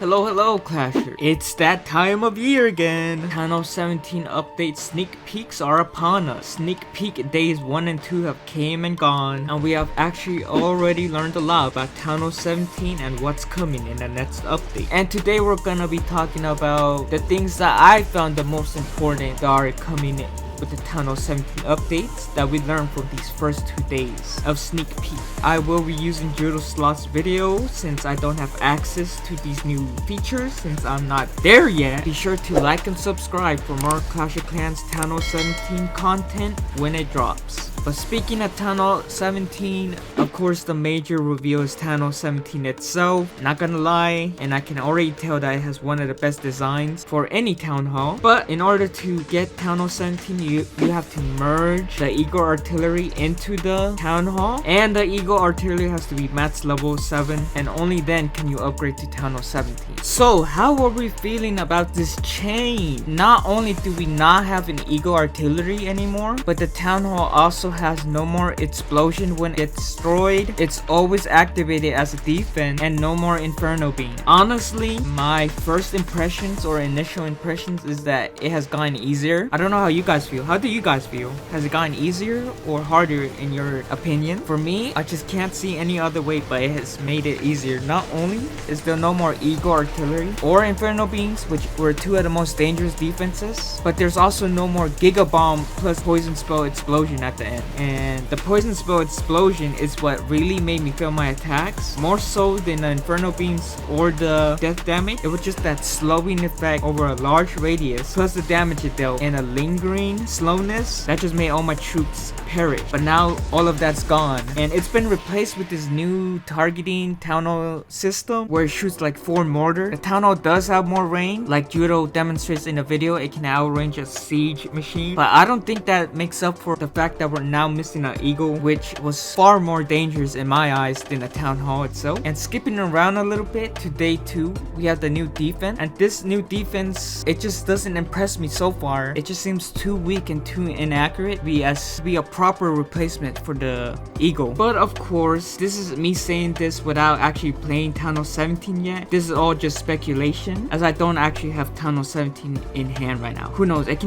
Hello Clasher. It's that time of year again. Canons 17 update sneak peeks are upon us. Sneak peek days 1 and 2 have came and gone, and we have actually already learned a lot about Canons 17 and what's coming in the next update. And today we're gonna be talking about the things that I found the most important that are coming in with the Townhall 17 updates that we learned from these first 2 days of sneak peek. I will be using judo sloth's video since I don't have access to these new features since I'm not there yet. Be sure to like and subscribe for more Clash of Clans Townhall 17 content when it drops. But speaking of Townhall 17, of course the major reveal is Townhall 17 itself. Not gonna lie, and I can already tell that it has one of the best designs for any Town Hall. But in order to get Townhall 17, you have to merge the Eagle Artillery into the Town Hall. And the Eagle Artillery has to be max level 7, and only then can you upgrade to Townhall 17. So how are we feeling about this change? Not only do we not have an Eagle Artillery anymore, but the Town Hall also has no more explosion when it's destroyed. It's always activated as a defense and no more Inferno Beam. Honestly, my first impressions or initial impressions is that it has gotten easier. I don't know how you guys feel. How do you guys feel? Has it gotten easier or harder in your opinion? For me, I just can't see any other way, but it has made it easier. Not only is there no more Eagle Artillery or Inferno Beams, which were 2 of the most dangerous defenses, but there's also no more Giga Bomb plus Poison Spell Explosion at the end. And the Poison Spell Explosion is what really made me feel my attacks more so than the Inferno Beams or the death damage. It was just that slowing effect over a large radius plus the damage it dealt and a lingering slowness that just made all my troops perish. But now all of that's gone and it's been replaced with this new targeting Town Hall system where it shoots like 4 mortar. The Town Hall does have more range, like Judo demonstrates in the video. It can outrange a siege machine, but I don't think that makes up for the fact that we're now missing an Eagle, which was far more dangerous in my eyes than the Town Hall itself. And skipping around a little bit to day 2, we have the new defense, and this new defense, it just doesn't impress me so far. It just seems too weak and too inaccurate to be a proper replacement for the Eagle. But of course, this is me saying this without actually playing Townhall 17 yet. This is all just speculation, as I don't actually have Townhall 17 in hand right now. Who knows, it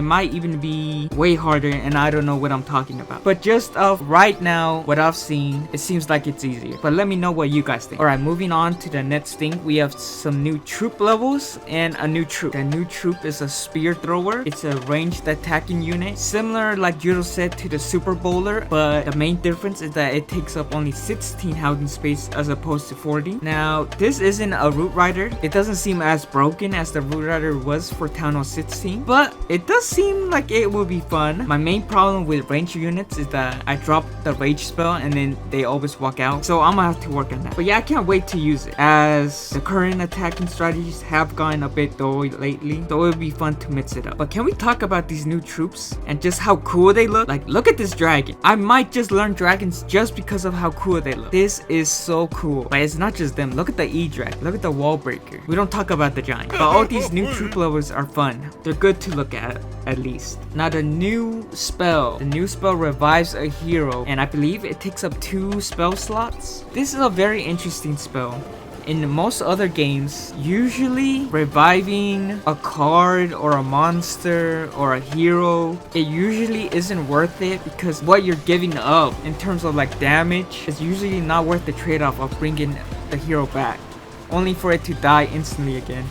might even be way harder and I don't know what I'm talking about. But just of right now, what I've seen, it seems like it's easier. But let me know what you guys think. Alright, moving on to the next thing, we have some new troop levels and a new troop. The new troop is a spear thrower. It's a ranged attacking unit, similar like Judo said to the super bowler, but the main difference is that it takes up only 16 housing space as opposed to 40. Now this isn't a root rider. It doesn't seem as broken as the root rider was for Townhall 16, but it does seem like it will be fun. My main problem with range units is that I drop the rage spell and then they always walk out, so I'm gonna have to work on that. But yeah, I can't wait to use it, as the current attacking strategies have gotten a bit dull lately, so it would be fun to mix it up. But can we talk about these new troops and just how cool they look? Like, look at this dragon. I might just learn dragons just because of how cool they look. This is so cool. But it's not just them. Look at the E-Drag. Look at the wall breaker. We don't talk about the giant, but all these new troop levels are fun. They're good to look at least. Now the new spell revives a hero, and I believe it takes up 2 spell slots. This is a very interesting spell. In most other games, usually reviving a card or a monster or a hero, it usually isn't worth it because what you're giving up in terms of like damage is usually not worth the trade-off of bringing the hero back, only for it to die instantly again.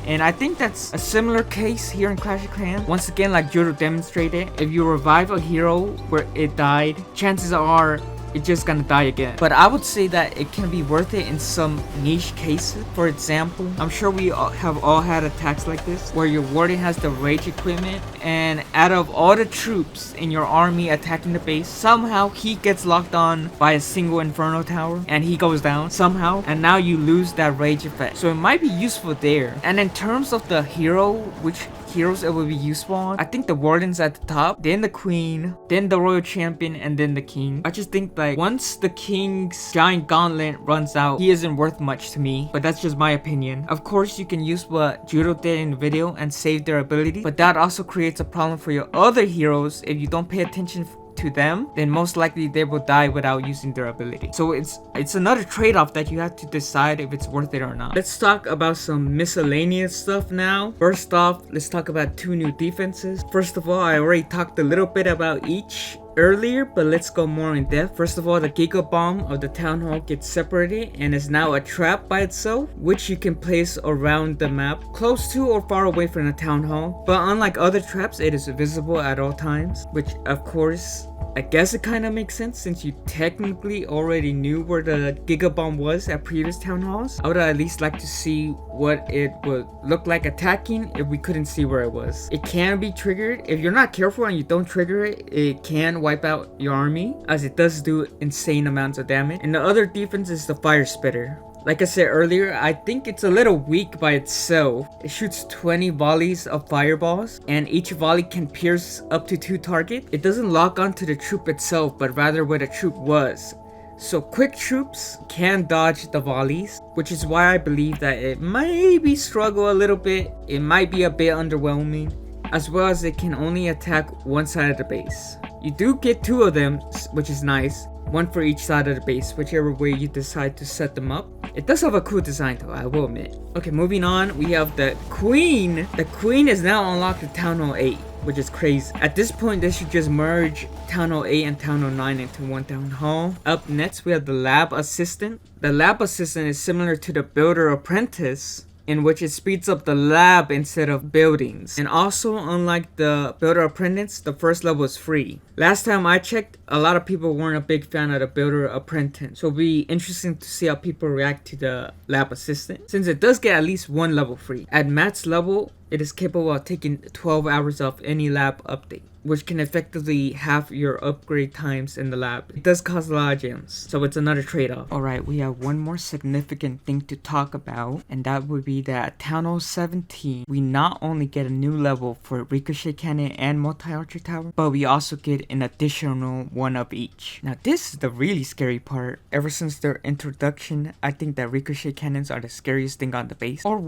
And I think that's a similar case here in Clash of Clans. Once again, like Judo demonstrated, if you revive a hero where it died, chances are it's just gonna die again. But I would say that it can be worth it in some niche cases. For example, I'm sure we have all had attacks like this where your warden has the rage equipment, and out of all the troops in your army attacking the base, somehow he gets locked on by a single Inferno Tower and he goes down somehow, and now you lose that rage effect. So it might be useful there. And in terms of the hero, which heroes it will be useful on, I think the warden's at the top, then the queen, then the royal champion, and then the king. I just think like once the king's giant gauntlet runs out, he isn't worth much to me, but that's just my opinion. Of course, you can use what Judo did in the video and save their ability, but that also creates a problem for your other heroes if you don't pay attention to them, then most likely they will die without using their ability. So it's It's another trade-off that you have to decide if it's worth it or not. Let's talk about some miscellaneous stuff now. First off, let's talk about 2 new defenses. First of all, I already talked a little bit about each earlier, but let's go more in depth. First of all, the Giga bomb of the Townhall gets separated and is now a trap by itself, which you can place around the map, close to or far away from the Townhall. But unlike other traps, it is visible at all times, which of course, I guess it kind of makes sense since you technically already knew where the Giga bomb was at previous town halls. I would at least like to see what it would look like attacking if we couldn't see where it was. It can be triggered. If you're not careful and you don't trigger it, it can wipe out your army, as it does do insane amounts of damage. And the other defense is the Firespitter. Like I said earlier, I think it's a little weak by itself. It shoots 20 volleys of fireballs, and each volley can pierce up to 2 targets. It doesn't lock onto the troop itself, but rather where the troop was. So quick troops can dodge the volleys, which is why I believe that it maybe struggle a little bit. It might be a bit underwhelming, as well as it can only attack one side of the base. You do get 2 of them, which is nice. One for each side of the base, whichever way you decide to set them up. It does have a cool design though, I will admit. Okay, moving on, we have the Queen. The Queen is now unlocked in Town Hall 8, which is crazy. At this point, they should just merge Town Hall 8 and Town Hall 9 into one Town Hall. Up next, we have the Lab Assistant. The Lab Assistant is similar to the Builder Apprentice, in which it speeds up the lab instead of buildings. And also, unlike the Builder Apprentice, the first level is free. Last time I checked, a lot of people weren't a big fan of the Builder Apprentice, so it'll be interesting to see how people react to the Lab Assistant, since it does get at least 1 level free. At max level, it is capable of taking 12 hours off any lab update, which can effectively halve your upgrade times in the lab. It does cost a lot of gems, so it's another trade-off. Alright, we have one more significant thing to talk about, and that would be that Town Hall 17, we not only get a new level for Ricochet Cannon and Multi-Archer Tower, but we also get an additional one of each. Now this is the really scary part. Ever since their introduction, I think that Ricochet Cannons are the scariest thing on the base. Or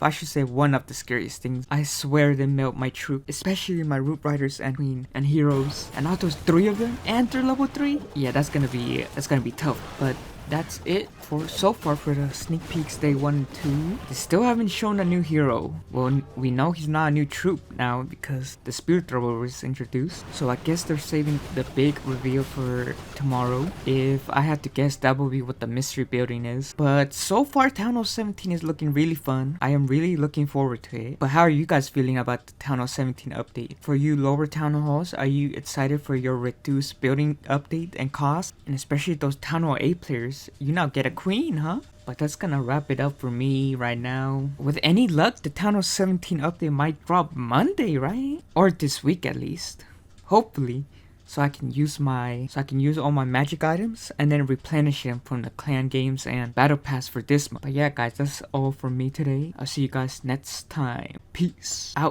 I should say one of the scariest things. I swear they melt my troop, especially my Root Riders and Queen and Heroes. And now there's 3 of them and they're level 3. Yeah, that's gonna be tough. But that's it for so far for the sneak peeks day 1 and 2. They still haven't shown a new hero. Well, we know he's not a new troop now because the Spirit Thrower was introduced. So I guess they're saving the big reveal for tomorrow. If I had to guess, that will be what the mystery building is. But so far, Town Hall 17 is looking really fun. I am really looking forward to it. But how are you guys feeling about the Town Hall 17 update? For you lower Town Halls, are you excited for your reduced building update and cost? And especially those Town Hall 8 players, you now get a Queen, huh? But that's gonna wrap it up for me right now. With any luck, the Town Hall 17 update might drop Monday, right? Or this week at least. Hopefully. So I can use all my magic items and then replenish them from the clan games and battle pass for this month. But yeah guys, that's all from me today. I'll see you guys next time. Peace out.